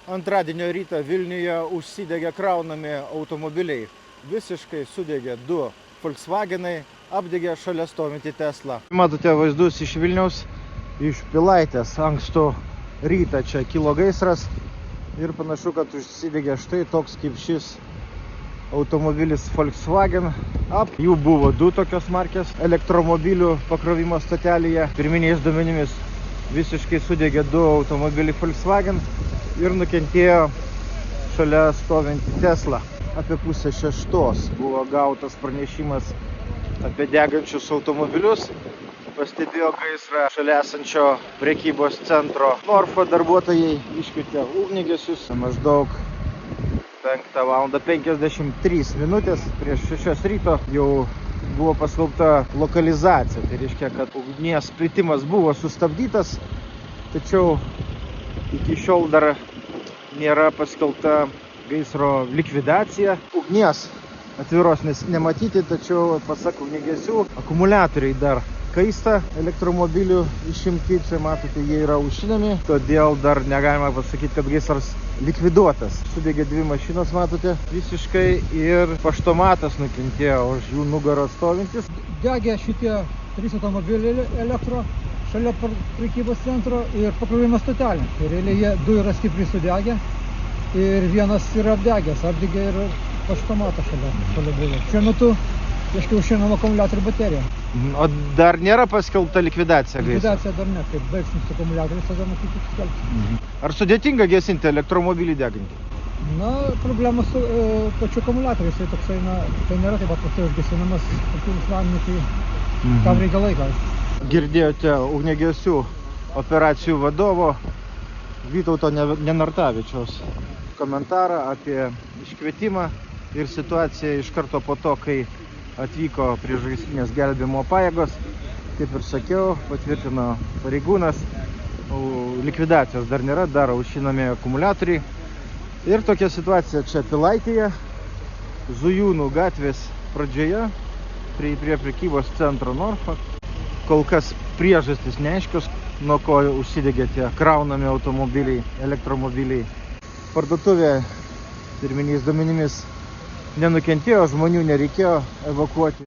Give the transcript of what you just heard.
Antradienio rytą Vilniuje užsidegė kraunami automobiliai. Visiškai sudegė 2 Volkswagenai, apdegė šalia stovintį Tesla. Matote vaizdus iš Vilniaus, iš Pilaitės. Ankstų rytą čia kilo gaisras ir panašu, kad užsidegė štai toks kaip šis automobilis Volkswagen. Jų buvo 2 tokios markės elektromobilių pakrovimo stotelėje. Pirminiais duomenimis visiškai sudegė 2 automobiliai Volkswagen ir nukentėjo šalia stovintį Tesla. Apie 5:30 buvo gautas pranešimas apie degančius automobilius. Pastebėjo gaisrą šalia esančio prekybos centro Norfa darbuotojai, iškvietė ugniagesius. Maždaug 5:53 minutės prieš 6 ryto jau buvo paskelbta lokalizacija. Tai reiškia, kad ugnies plitimas buvo sustabdytas, tačiau iki šiol dar nėra paskelbta gaisro likvidacija. Ugnies atviros nematyti, tačiau pasak ugniagesių akumuliatoriai dar kaista elektromobilių išimti. Čia matote, jie yra aušinami, todėl dar negalima pasakyti, kad gaisras likviduotas. Sudegė 2 mašinos, matote, visiškai, ir paštomatas nukentėjo už jų nugaros stovintis. Degė šitie 3 automobiliai elektro šalia prekybos centro ir pakrovimo stotelė. Ir realiai jie 2 yra stipriai sudegę ir vienas yra apdegęs, apdegė ir paštomatas šalia buvo. Šiuo metu reiškia užšinama akumuliatorių baterija. O dar nėra paskelbta likvidacija gaisro? Likvidacija dar ne, kaip baigsim su akumuliatoriais, tada matyti skelbsim. Ar sudėtinga gesinti elektromobilį deginti? Na, problema su pačiu akumuliatoriu, jisai toksai, na, tai nėra taip paprastai užgesinamas, pakilus vandeniu, tai tam reikia laiko. Girdėjote ugniagesių operacijų vadovo Vytauto Nenartavičiaus komentarą apie iškvietimą ir situaciją iš karto po to, kai atvyko priešgaisrinės gelbėjimo pajėgos. Kaip ir sakiau, patvirtino pareigūnas, likvidacijos dar nėra, dar aušinami akumuliatoriai. Ir tokia situacija čia Pilaitėje, Zujūnų gatvės pradžioje, prie prekybos centro Norfa. Kol kas priežastys neaiškios, nuo ko užsidegė tie kraunami automobiliai, elektromobiliai. Parduotuvė pirminiais duomenimis nenukentėjo, žmonių nereikėjo evakuoti.